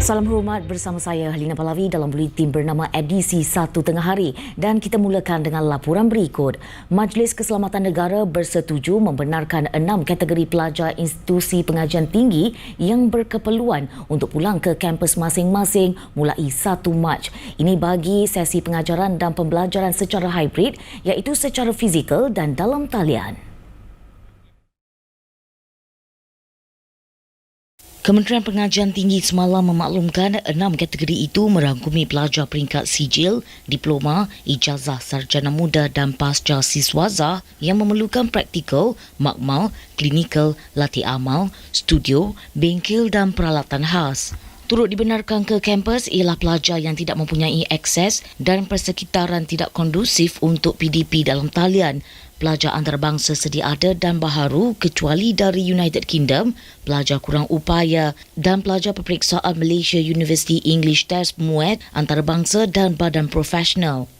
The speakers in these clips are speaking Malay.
Salam hormat bersama saya Halina Pallavi dalam buletin bernama edisi 1 tengah hari dan kita mulakan dengan laporan berikut. Majlis Keselamatan Negara bersetuju membenarkan 6 kategori pelajar institusi pengajian tinggi yang berkeperluan untuk pulang ke kampus masing-masing mulai 1 Mac. Ini bagi sesi pengajaran dan pembelajaran secara hybrid iaitu secara fizikal dan dalam talian. Kementerian Pengajian Tinggi semalam memaklumkan 6 kategori itu merangkumi pelajar peringkat sijil, diploma, ijazah sarjana muda dan pasca siswaza yang memerlukan praktikal, makmal, klinikal, latih amal, studio, bengkel dan peralatan khas. Turut dibenarkan ke kampus ialah pelajar yang tidak mempunyai akses dan persekitaran tidak kondusif untuk PDP dalam talian, pelajar antarabangsa sedia ada dan baharu kecuali dari United Kingdom, pelajar kurang upaya dan pelajar peperiksaan Malaysia University English Test MUET antarabangsa dan badan profesional.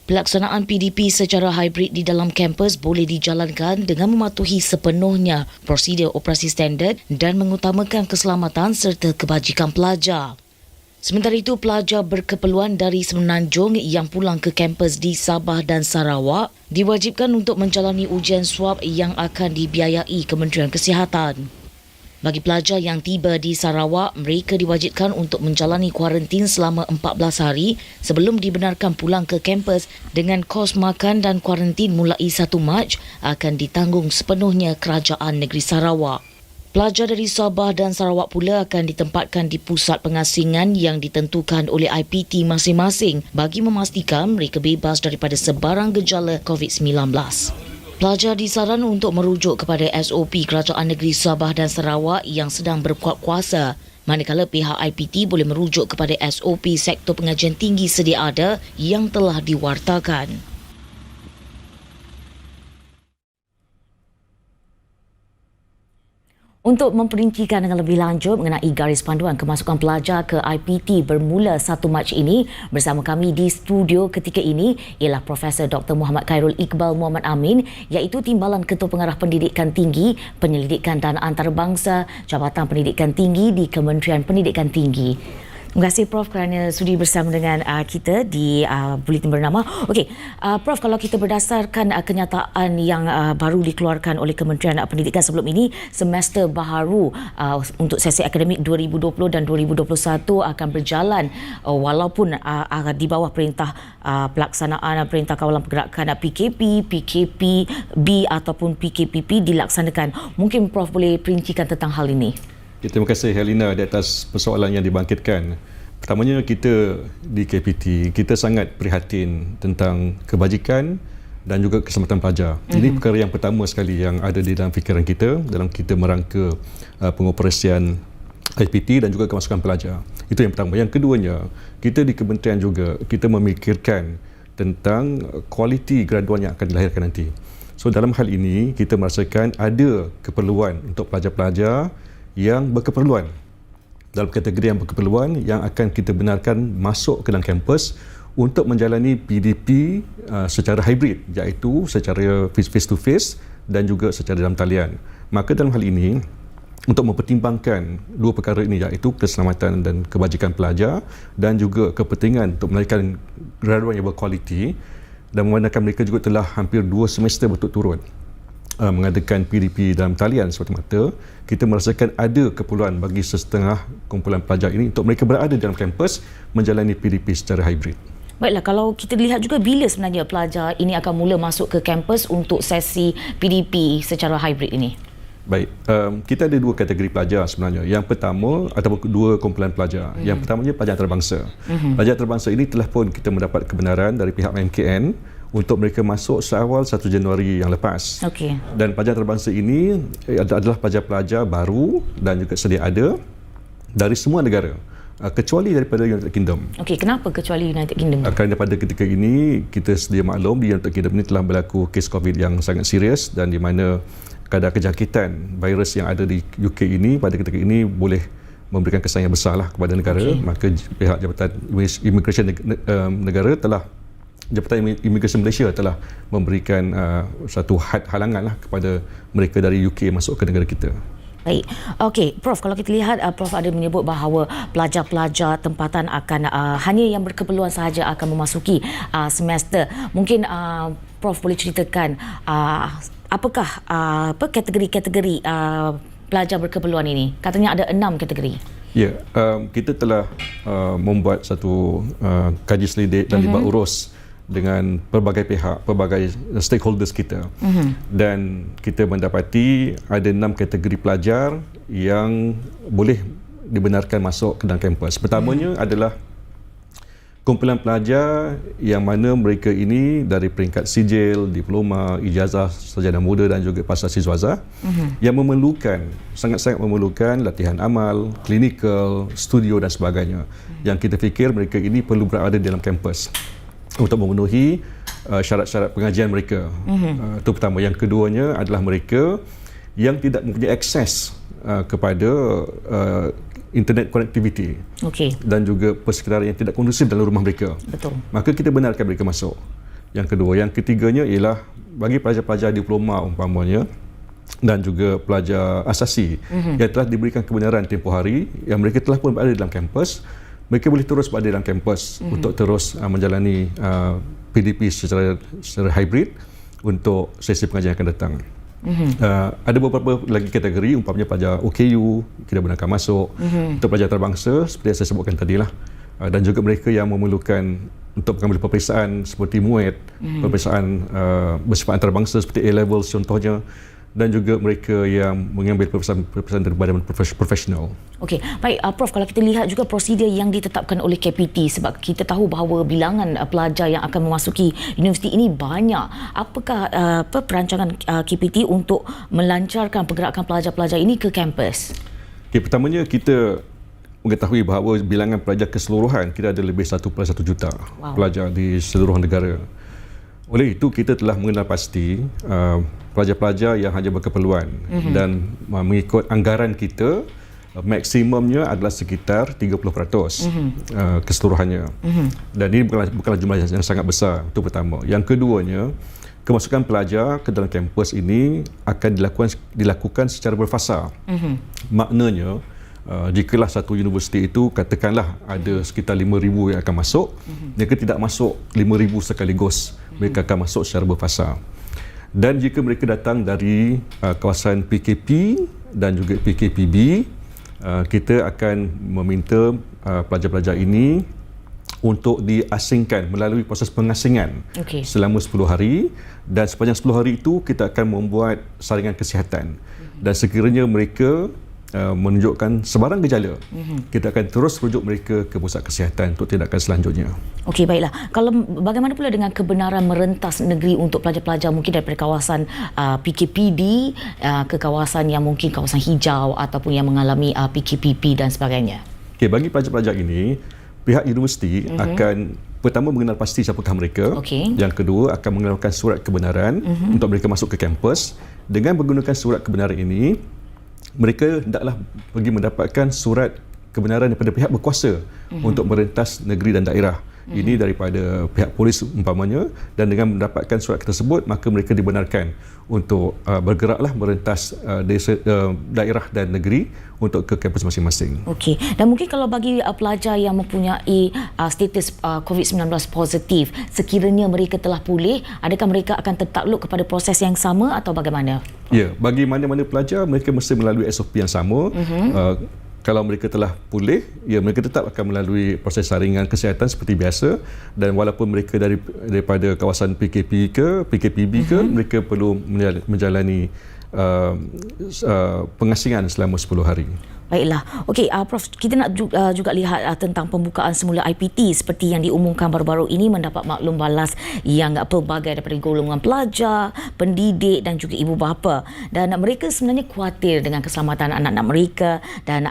Pelaksanaan PDP secara hybrid di dalam kampus boleh dijalankan dengan mematuhi sepenuhnya prosedur operasi standard dan mengutamakan keselamatan serta kebajikan pelajar. Sementara itu, pelajar berkeperluan dari Semenanjung yang pulang ke kampus di Sabah dan Sarawak diwajibkan untuk menjalani ujian swab yang akan dibiayai Kementerian Kesihatan. Bagi pelajar yang tiba di Sarawak, mereka diwajibkan untuk menjalani kuarantin selama 14 hari sebelum dibenarkan pulang ke kampus dengan kos makan dan kuarantin mulai 1 Mac akan ditanggung sepenuhnya Kerajaan Negeri Sarawak. Pelajar dari Sabah dan Sarawak pula akan ditempatkan di pusat pengasingan yang ditentukan oleh IPT masing-masing bagi memastikan mereka bebas daripada sebarang gejala COVID-19. Pelajar disaran untuk merujuk kepada SOP Kerajaan Negeri Sabah dan Sarawak yang sedang berkuat kuasa, manakala pihak IPT boleh merujuk kepada SOP Sektor Pengajian Tinggi sedia ada yang telah diwartakan. Untuk memperincikan dengan lebih lanjut mengenai garis panduan kemasukan pelajar ke IPT bermula 1 Mac ini, bersama kami di studio ketika ini ialah Profesor Dr. Muhammad Khairul Iqbal Muhammad Amin, iaitu Timbalan Ketua Pengarah Pendidikan Tinggi, Penyelidikan dan Antarabangsa, Jabatan Pendidikan Tinggi di Kementerian Pendidikan Tinggi. Terima kasih Prof kerana sudi bersama dengan kita di buletin bernama. Okey, Prof, kalau kita berdasarkan kenyataan yang baru dikeluarkan oleh Kementerian Pendidikan sebelum ini, semester baharu untuk sesi akademik 2020 dan 2021 akan berjalan walaupun di bawah perintah pelaksanaan Perintah Kawalan Pergerakan PKP, PKPB ataupun PKPP dilaksanakan. Mungkin Prof boleh perincikan tentang hal ini. Terima kasih Helena di atas persoalan yang dibangkitkan. Pertamanya, kita di KPT, kita sangat prihatin tentang kebajikan dan juga keselamatan pelajar. Ini perkara yang pertama sekali yang ada di dalam fikiran kita dalam kita merangka pengoperasian IPT dan juga kemasukan pelajar. Itu yang pertama. Yang keduanya, kita di kementerian juga kita memikirkan tentang kualiti graduan yang akan dilahirkan nanti. So dalam hal ini kita merasakan ada keperluan untuk pelajar-pelajar yang berkeperluan, dalam kategori yang berkeperluan yang akan kita benarkan masuk ke dalam kampus untuk menjalani PDP secara hybrid, iaitu secara face to face dan juga secara dalam talian. Maka dalam hal ini, untuk mempertimbangkan dua perkara ini, iaitu keselamatan dan kebajikan pelajar dan juga kepentingan untuk melahirkan graduan yang berkualiti, dan memandangkan mereka juga telah hampir 2 semester berturut-turut mengadakan PDP dalam talian semata-mata, kita merasakan ada keperluan bagi setengah kumpulan pelajar ini untuk mereka berada dalam kampus menjalani PDP secara hybrid. Baiklah, kalau kita lihat juga bila sebenarnya pelajar ini akan mula masuk ke kampus untuk sesi PDP secara hybrid ini? Baik, kita ada 2 kategori pelajar sebenarnya. Yang pertama, ataupun 2 kumpulan pelajar. Yang pertamanya pelajar antarabangsa. Pelajar antarabangsa ini telah pun kita mendapat kebenaran dari pihak MKN untuk mereka masuk seawal 1 Januari yang lepas. Okey. Dan pelajar antarabangsa ini adalah pelajar-pelajar baru dan juga sedia ada dari semua negara, kecuali daripada United Kingdom. Okey, kenapa kecuali United Kingdom? Kerana pada ketika ini kita sedia maklum di United Kingdom ini telah berlaku kes COVID yang sangat serius, dan di mana kadar kejakitan virus yang ada di UK ini pada ketika ini boleh memberikan kesan yang besarlah kepada negara. Maka pihak Jabatan Immigration Negara telah Jabatan Imigresen Malaysia telah memberikan satu had halangan kepada mereka dari UK masuk ke negara kita. Baik. Okey, Prof, kalau kita lihat Prof ada menyebut bahawa pelajar-pelajar tempatan akan hanya yang berkeperluan sahaja akan memasuki semester. Mungkin Prof boleh ceritakan apakah kategori-kategori pelajar berkeperluan ini? Katanya ada 6 kategori. Ya, kita telah membuat satu kaji selidik dan libat urus dengan pelbagai pihak, pelbagai stakeholders kita. Dan kita mendapati ada 6 kategori pelajar yang boleh dibenarkan masuk ke dalam kampus. Pertamanya adalah kumpulan pelajar yang mana mereka ini dari peringkat sijil, diploma, ijazah sarjana muda dan juga pasal siswaza yang memerlukan, sangat-sangat memerlukan latihan amal, klinikal, studio dan sebagainya. Yang kita fikir mereka ini perlu berada di dalam kampus untuk memenuhi syarat-syarat pengajian mereka. Itu pertama. Yang keduanya adalah mereka yang tidak mempunyai akses kepada internet connectivity dan juga persekitaran yang tidak kondusif dalam rumah mereka. Betul. Maka kita benarkan mereka masuk. Yang kedua. Yang ketiganya ialah bagi pelajar-pelajar diploma umpamanya dan juga pelajar asasi yang telah diberikan kebenaran tempoh hari yang mereka telah pun berada dalam kampus, mereka boleh terus berada dalam kampus untuk terus menjalani PDP secara hybrid untuk sesi pengajian yang akan datang. Ada beberapa lagi kategori, umpamanya pelajar OKU, kita benarkan masuk. Untuk pelajar antarabangsa, seperti yang saya sebutkan tadilah. Dan juga mereka yang memerlukan untuk mengambil peperiksaan seperti MUET, peperiksaan bersifat antarabangsa seperti A-Levels contohnya, dan juga mereka yang mengambil peperiksaan dari badan profesional. Okey, baik Prof, kalau kita lihat juga prosedur yang ditetapkan oleh KPT, sebab kita tahu bahawa bilangan pelajar yang akan memasuki universiti ini banyak. Apakah perancangan KPT untuk melancarkan pergerakan pelajar-pelajar ini ke kampus? Okay, pertamanya kita mengetahui bahawa bilangan pelajar keseluruhan kita ada lebih 1.1 juta pelajar di seluruh negara. Oleh itu kita telah mengenal pasti pelajar-pelajar yang hanya berkeperluan dan mengikut anggaran kita maksimumnya adalah sekitar 30% keseluruhannya. Dan ini bukanlah jumlah yang sangat besar, itu pertama. Yang keduanya, kemasukan pelajar ke dalam kampus ini akan dilakukan secara berfasa. Maknanya jikalau satu universiti itu katakanlah ada sekitar 5,000 yang akan masuk, mereka tidak masuk 5,000 sekaligus, mereka akan masuk secara berfasa. Dan jika mereka datang dari kawasan PKP dan juga PKPB, kita akan meminta pelajar-pelajar ini untuk diasingkan melalui proses pengasingan selama 10 hari, dan sepanjang 10 hari itu kita akan membuat saringan kesihatan. Dan sekiranya mereka menunjukkan sebarang gejala, kita akan terus rujuk mereka ke pusat kesihatan untuk tindakan selanjutnya. Okey, baiklah. Kalau bagaimana pula dengan kebenaran merentas negeri untuk pelajar-pelajar mungkin daripada kawasan PKPD ke kawasan yang mungkin kawasan hijau ataupun yang mengalami PKPP dan sebagainya? Okey, bagi pelajar-pelajar ini, pihak universiti akan pertama mengenal pasti siapakah mereka. Yang kedua akan mengeluarkan surat kebenaran untuk mereka masuk ke kampus. Dengan menggunakan surat kebenaran ini, mereka hendaklah pergi mendapatkan surat kebenaran daripada pihak berkuasa untuk merentas negeri dan daerah. Ini daripada pihak polis umpamanya, dan dengan mendapatkan surat tersebut maka mereka dibenarkan untuk bergeraklah merentas daerah dan negeri untuk ke kampus masing-masing. Okey. Dan mungkin kalau bagi pelajar yang mempunyai status COVID-19 positif, sekiranya mereka telah pulih, adakah mereka akan tertakluk kepada proses yang sama atau bagaimana? Ya, bagi mana-mana pelajar mereka mesti melalui SOP yang sama. Kalau mereka telah pulih, ya mereka tetap akan melalui proses saringan kesihatan seperti biasa, dan walaupun mereka daripada kawasan PKP ke PKPB ke, mereka perlu menjalani pengasingan selama 10 hari. Baiklah. Okey, Prof, kita nak juga lihat tentang pembukaan semula IPT seperti yang diumumkan baru-baru ini, mendapat maklum balas yang pelbagai daripada golongan pelajar, pendidik dan juga ibu bapa. Dan mereka sebenarnya khawatir dengan keselamatan anak-anak mereka, dan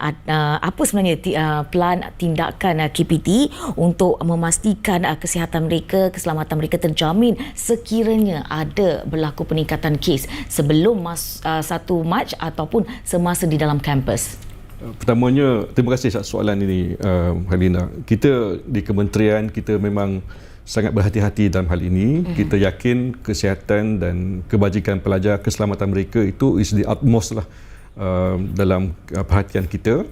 apa sebenarnya plan tindakan KPT untuk memastikan kesihatan mereka, keselamatan mereka terjamin sekiranya ada berlaku peningkatan kes sebelum 1 Mac ataupun semasa di dalam kampus. Pertamanya, terima kasih atas soalan ini, Halina. Kita di kementerian, kita memang sangat berhati-hati dalam hal ini. Kita yakin kesihatan dan kebajikan pelajar, keselamatan mereka itu is the utmost lah dalam perhatian kita.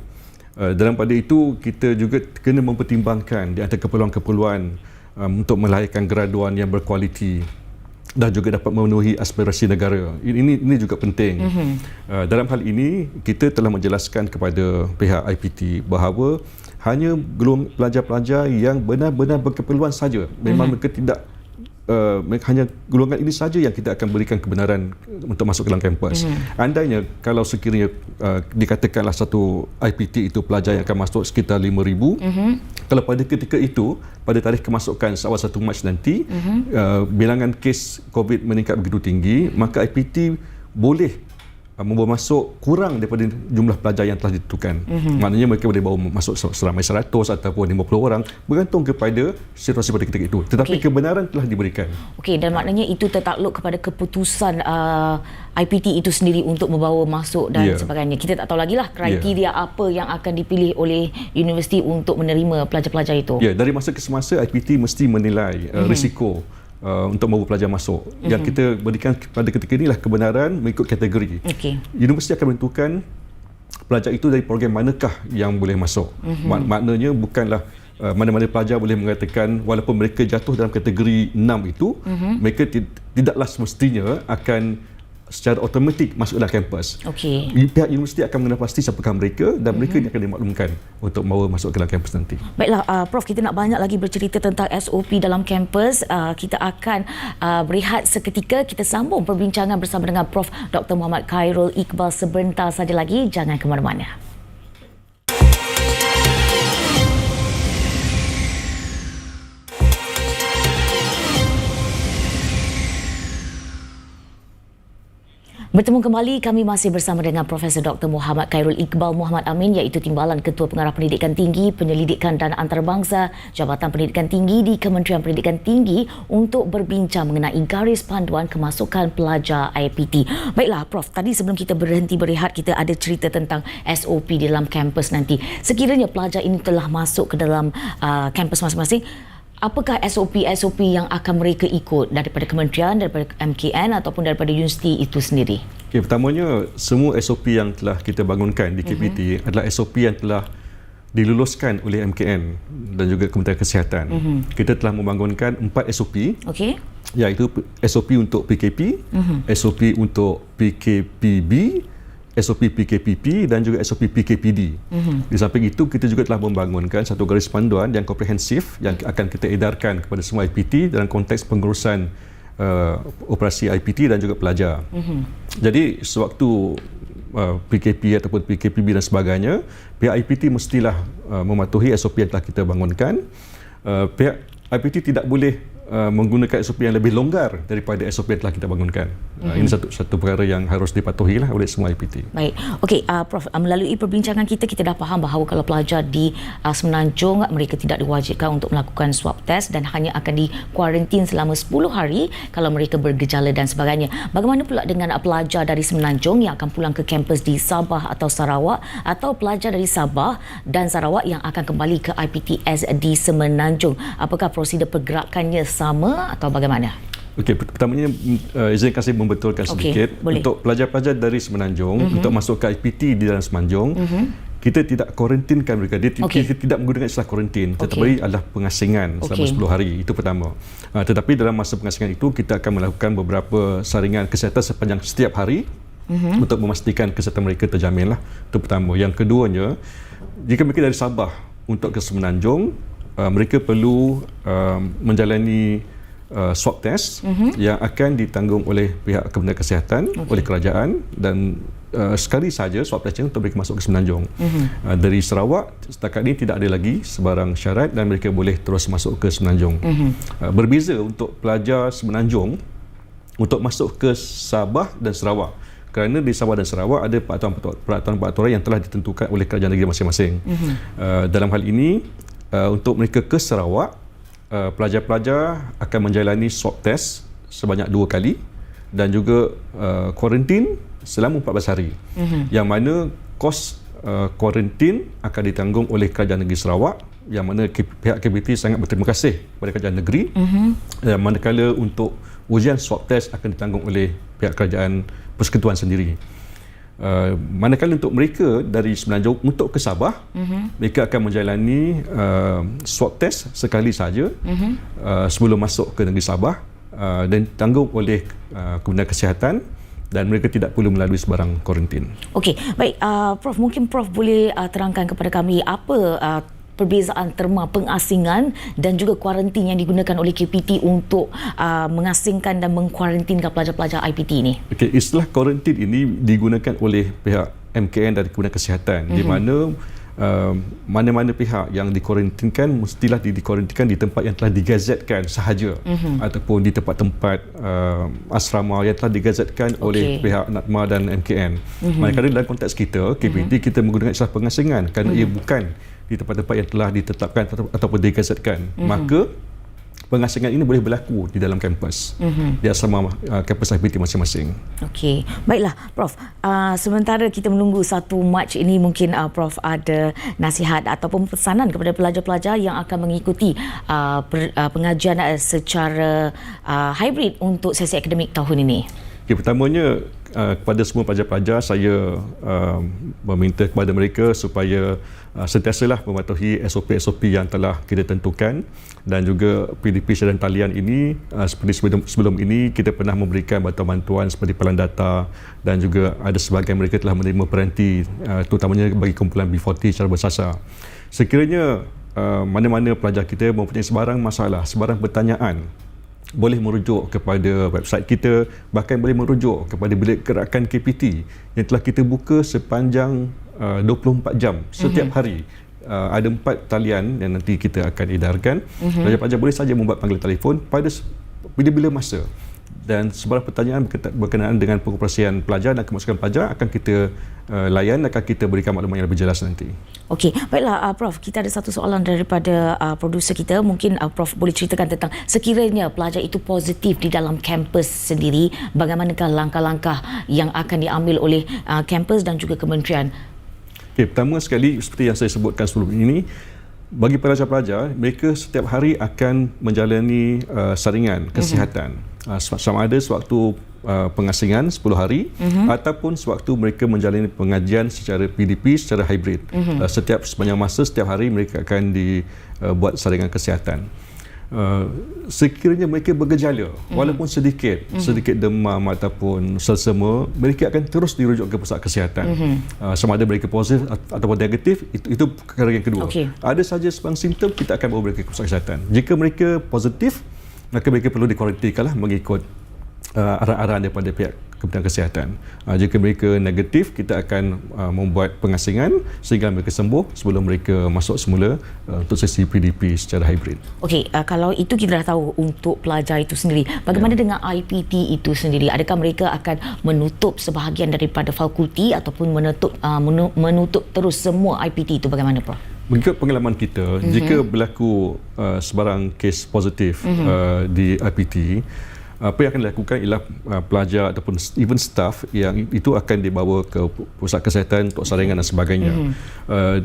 Dalam pada itu, kita juga kena mempertimbangkan di antara keperluan-keperluan untuk melahirkan graduan yang berkualiti dan juga dapat memenuhi aspirasi negara. Ini juga penting. Dalam hal ini, kita telah menjelaskan kepada pihak IPT bahawa hanya pelajar-pelajar yang benar-benar berkeperluan saja. Memang mereka tidak hanya golongan ini saja yang kita akan berikan kebenaran untuk masuk ke dalam kampus. Andainya kalau sekiranya dikatakanlah satu IPT itu pelajar yang akan masuk sekitar 5,000, kalau pada ketika itu pada tarikh kemasukan awal 1 Mac nanti bilangan kes COVID meningkat begitu tinggi, maka IPT boleh membawa masuk kurang daripada jumlah pelajar yang telah ditentukan. Maknanya mereka boleh bawa masuk seramai 100 ataupun 50 orang, bergantung kepada situasi pada ketika itu. Tetapi kebenaran telah diberikan. Okey, dan maknanya itu tertakluk kepada keputusan IPT itu sendiri untuk membawa masuk dan sebagainya. Kita tak tahu lagi lah kriteria apa yang akan dipilih oleh universiti untuk menerima pelajar-pelajar itu. Ya, dari masa ke semasa IPT mesti menilai risiko untuk membawa pelajar masuk. Yang kita berikan pada ketika inilah kebenaran mengikut kategori. Universiti akan menentukan pelajar itu dari program manakah yang boleh masuk. Maknanya bukanlah mana-mana pelajar boleh mengatakan walaupun mereka jatuh dalam kategori 6 itu, mereka tidaklah semestinya akan secara automatik masuk dalam kampus. Pihak universiti akan mengenal pasti siapakah mereka dan mereka yang akan dimaklumkan untuk mahu masuk ke dalam kampus nanti. Baiklah, Prof, kita nak banyak lagi bercerita tentang SOP dalam kampus. Kita akan berehat seketika. Kita sambung perbincangan bersama dengan Prof. Dr. Muhammad Khairul Iqbal sebentar saja lagi. Jangan ke mana-mana. Bertemu kembali, kami masih bersama dengan Profesor Dr. Muhammad Khairul Iqbal Muhammad Amin, iaitu Timbalan Ketua Pengarah Pendidikan Tinggi, Penyelidikan dan Antarabangsa, Jabatan Pendidikan Tinggi di Kementerian Pendidikan Tinggi untuk berbincang mengenai garis panduan kemasukan pelajar IPT. Baiklah, Prof, tadi sebelum kita berhenti berehat, kita ada cerita tentang SOP di dalam kampus nanti. Sekiranya pelajar ini telah masuk ke dalam kampus masing-masing, apakah SOP yang akan mereka ikut daripada kementerian, daripada MKN ataupun daripada universiti itu sendiri? Okay, pertamanya, semua SOP yang telah kita bangunkan di KPT adalah SOP yang telah diluluskan oleh MKN dan juga Kementerian Kesihatan. Kita telah membangunkan 4 SOP, iaitu SOP untuk PKP, SOP untuk PKPB, SOP PKPP dan juga SOP PKPD. Di samping itu, kita juga telah membangunkan satu garis panduan yang komprehensif yang akan kita edarkan kepada semua IPT dalam konteks pengurusan operasi IPT dan juga pelajar. Jadi, sewaktu PKP ataupun PKPB dan sebagainya, pihak IPT mestilah mematuhi SOP yang telah kita bangunkan. Pihak IPT tidak boleh menggunakan SOP yang lebih longgar daripada SOP yang telah kita bangunkan. Ini satu perkara yang harus dipatuhi oleh semua IPT. Baik. Okey, Prof, melalui perbincangan kita dah faham bahawa kalau pelajar di Semenanjung, mereka tidak diwajibkan untuk melakukan swab test dan hanya akan dikuarantin selama 10 hari kalau mereka bergejala dan sebagainya. Bagaimana pula dengan pelajar dari Semenanjung yang akan pulang ke kampus di Sabah atau Sarawak, atau pelajar dari Sabah dan Sarawak yang akan kembali ke IPTS di Semenanjung? Apakah prosedur pergerakannya sama atau bagaimana? Okey, pertamanya izinkan saya membetulkan sedikit. Untuk pelajar-pelajar dari Semenanjung untuk masuk ke IPT di dalam Semenanjung, kita tidak kuarantinkan mereka. Kita tidak menggunakan istilah kuarantin, tetapi adalah pengasingan selama 10 hari. Itu pertama. Tetapi dalam masa pengasingan itu, kita akan melakukan beberapa saringan kesihatan sepanjang setiap hari untuk memastikan kesihatan mereka terjamin lah. Itu pertama. Yang keduanya, jika mereka dari Sabah untuk ke Semenanjung, mereka perlu menjalani swab test yang akan ditanggung oleh pihak Kementerian Kesihatan, oleh kerajaan, dan sekali saja swab test untuk mereka masuk ke Semenanjung. Dari Sarawak, setakat ini tidak ada lagi sebarang syarat dan mereka boleh terus masuk ke Semenanjung. Berbeza untuk pelajar Semenanjung untuk masuk ke Sabah dan Sarawak, kerana di Sabah dan Sarawak ada peraturan-peraturan yang telah ditentukan oleh kerajaan negeri masing-masing. Dalam hal ini, untuk mereka ke Sarawak, pelajar-pelajar akan menjalani swab test sebanyak 2 kali dan juga kuarantin selama 14 hari. Yang mana kos kuarantin akan ditanggung oleh kerajaan negeri Sarawak, yang mana pihak KBT sangat berterima kasih kepada kerajaan negeri. Manakala untuk ujian swab test akan ditanggung oleh pihak kerajaan persekutuan sendiri. Manakala untuk mereka dari Semenanjung untuk ke Sabah, mereka akan menjalani swab test sekali saja sebelum masuk ke negeri Sabah dan ditanggung oleh Kementerian Kesihatan dan mereka tidak perlu melalui sebarang kuarantin. Okey, baik, Prof, mungkin Prof boleh terangkan kepada kami apa perbezaan terma pengasingan dan juga kuarantin yang digunakan oleh KPT untuk mengasingkan dan mengkuarantinkan pelajar-pelajar IPT ini. Okey, istilah kuarantin ini digunakan oleh pihak MKN dan Kementerian Kesihatan di mana mana-mana pihak yang dikuarantinkan mestilah dikuarantinkan di tempat yang telah digazetkan sahaja ataupun di tempat-tempat asrama yang telah digazetkan oleh pihak NATMA dan MKN. Manakala dalam konteks kita, KPT, kita menggunakan istilah pengasingan kerana ia bukan di tempat-tempat yang telah ditetapkan ataupun digazetkan. Maka pengasingan ini boleh berlaku di dalam kampus, di asrama kampus IPT masing-masing. Okey, baiklah Prof. Sementara kita menunggu 1 Mac ini, mungkin Prof ada nasihat ataupun pesanan kepada pelajar-pelajar yang akan mengikuti pengajian secara hybrid untuk sesi akademik tahun ini. Okay, pertamanya kepada semua pelajar-pelajar saya meminta kepada mereka supaya sentiasalah mematuhi SOP-SOP yang telah kita tentukan dan juga PDP Syariah Talian ini seperti sebelum ini kita pernah memberikan bantuan-bantuan seperti pelan data dan juga ada sebahagian mereka telah menerima peranti terutamanya bagi kumpulan B40 secara bersasar. Sekiranya mana-mana pelajar kita mempunyai sebarang masalah, sebarang pertanyaan, boleh merujuk kepada website kita, bahkan boleh merujuk kepada bilik gerakan KPT yang telah kita buka sepanjang 24 jam setiap hari. Ada 4 talian yang nanti kita akan edarkan. Pelajar-pelajar boleh saja membuat panggilan telefon pada bila-bila masa. Dan sebarang pertanyaan berkenaan dengan pengoperasian pelajar dan kemasukan pelajar akan kita layan, akan kita berikan maklumat yang lebih jelas nanti. Okey, baiklah Prof, kita ada satu soalan daripada produser kita. Mungkin Prof boleh ceritakan tentang sekiranya pelajar itu positif di dalam kampus sendiri, bagaimanakah langkah-langkah yang akan diambil oleh kampus dan juga kementerian? Okey, pertama sekali seperti yang saya sebutkan sebelum ini, bagi pelajar-pelajar, mereka setiap hari akan menjalani saringan kesihatan. Sama ada sewaktu pengasingan 10 hari ataupun sewaktu mereka menjalani pengajian secara PDP secara hybrid. Sepanjang masa setiap hari mereka akan dibuat saringan kesihatan. Sekiranya mereka bergejala walaupun sedikit demam ataupun selsema, mereka akan terus dirujuk ke pusat kesihatan. Sama ada mereka positif ataupun negatif, itu perkara yang kedua. Ada saja sebarang simptom, kita akan bawa mereka ke pusat kesihatan. Jika mereka positif, maka mereka perlu dikuarantinkanlah mengikut arahan-arahan daripada pihak Kementerian Kesihatan. Jika mereka negatif, kita akan membuat pengasingan sehingga mereka sembuh sebelum mereka masuk semula untuk sesi PDP secara hybrid. Okey, kalau itu kita dah tahu untuk pelajar itu sendiri. Bagaimana dengan IPT itu sendiri? Adakah mereka akan menutup sebahagian daripada fakulti ataupun menutup terus semua IPT itu? Bagaimana, Prof? Mengikut pengalaman kita, jika berlaku sebarang kes positif di IPT, apa yang akan dilakukan ialah pelajar ataupun even staff yang itu akan dibawa ke pusat kesihatan untuk saringan dan sebagainya.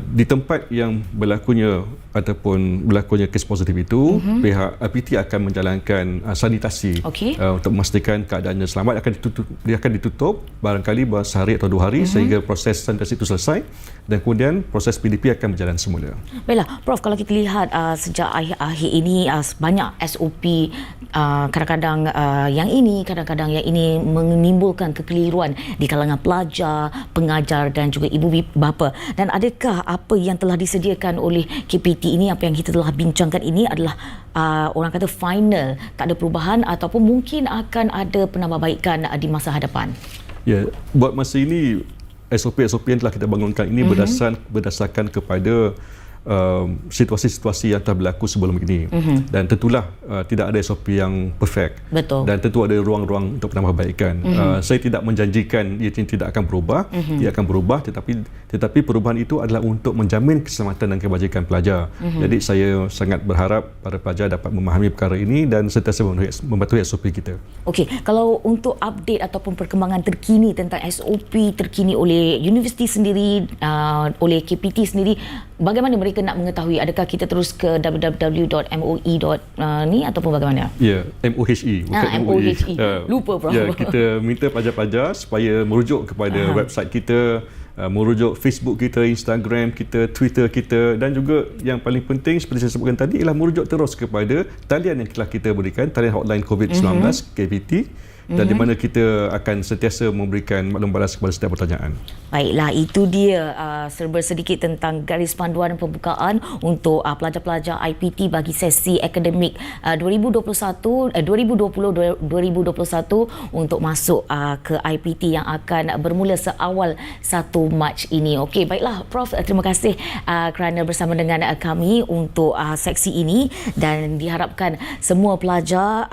Di tempat yang berlakunya kes positif itu, pihak IPT akan menjalankan sanitasi untuk memastikan keadaannya selamat. Dia akan ditutup barangkali sehari atau 2 hari sehingga proses sanitasi itu selesai dan kemudian proses PDP akan berjalan semula. Baiklah, Prof, kalau kita lihat sejak akhir ini banyak SOP kadang-kadang yang ini menimbulkan kekeliruan di kalangan pelajar, pengajar dan juga ibu bapa. Dan adakah apa yang telah disediakan oleh KPT ini, apa yang kita telah bincangkan ini adalah orang kata final, tak ada perubahan ataupun mungkin akan ada penambahbaikan di masa hadapan? Ya, buat masa ini SOP-SOP yang telah kita bangunkan ini berdasarkan kepada situasi-situasi yang telah berlaku sebelum ini. Dan tentulah tidak ada SOP yang perfect. Betul. Dan tentu ada ruang-ruang untuk penambahbaikan. Saya tidak menjanjikan ia tidak akan berubah. Ia akan berubah, tetapi perubahan itu adalah untuk menjamin keselamatan dan kebajikan pelajar. Jadi saya sangat berharap para pelajar dapat memahami perkara ini dan sentiasa mematuhi SOP kita. Okey, kalau untuk update ataupun perkembangan terkini tentang SOP terkini oleh universiti sendiri, oleh KPT sendiri, bagaimana mereka nak mengetahui? Adakah kita terus ke www.moi. Ni ataupun bagaimana? Ya, MOHE bukan MOE. MOHE. Lupa Prof. Ya, kita minta pelajar-pelajar supaya merujuk kepada website kita, merujuk Facebook kita, Instagram kita, Twitter kita, dan juga yang paling penting seperti saya sebutkan tadi ialah merujuk terus kepada talian yang telah kita berikan, talian hotline COVID-19 KPT, dan di mana kita akan sentiasa memberikan maklum balas kepada setiap pertanyaan. Baiklah, itu dia serba sedikit tentang garis panduan pembukaan untuk pelajar-pelajar IPT bagi sesi akademik 2020-2021 untuk masuk ke IPT yang akan bermula seawal 1 Mac ini. Okey, baiklah Prof, terima kasih kerana bersama dengan kami untuk seksi ini, dan diharapkan semua pelajar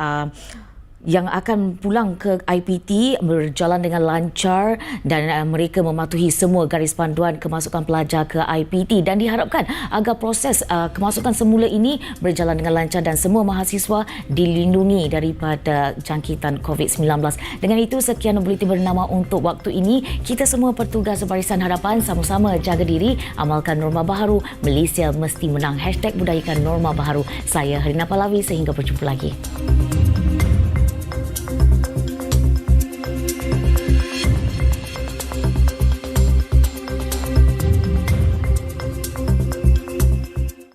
yang akan pulang ke IPT berjalan dengan lancar dan mereka mematuhi semua garis panduan kemasukan pelajar ke IPT, dan diharapkan agar proses kemasukan semula ini berjalan dengan lancar dan semua mahasiswa dilindungi daripada jangkitan COVID-19. Dengan itu, sekian Bulletin Bernama untuk waktu ini. Kita semua petugas Barisan Harapan sama-sama jaga diri, amalkan norma baharu, Malaysia mesti menang. #budayakan norma baharu. Saya Harina Pahlavi, sehingga berjumpa lagi.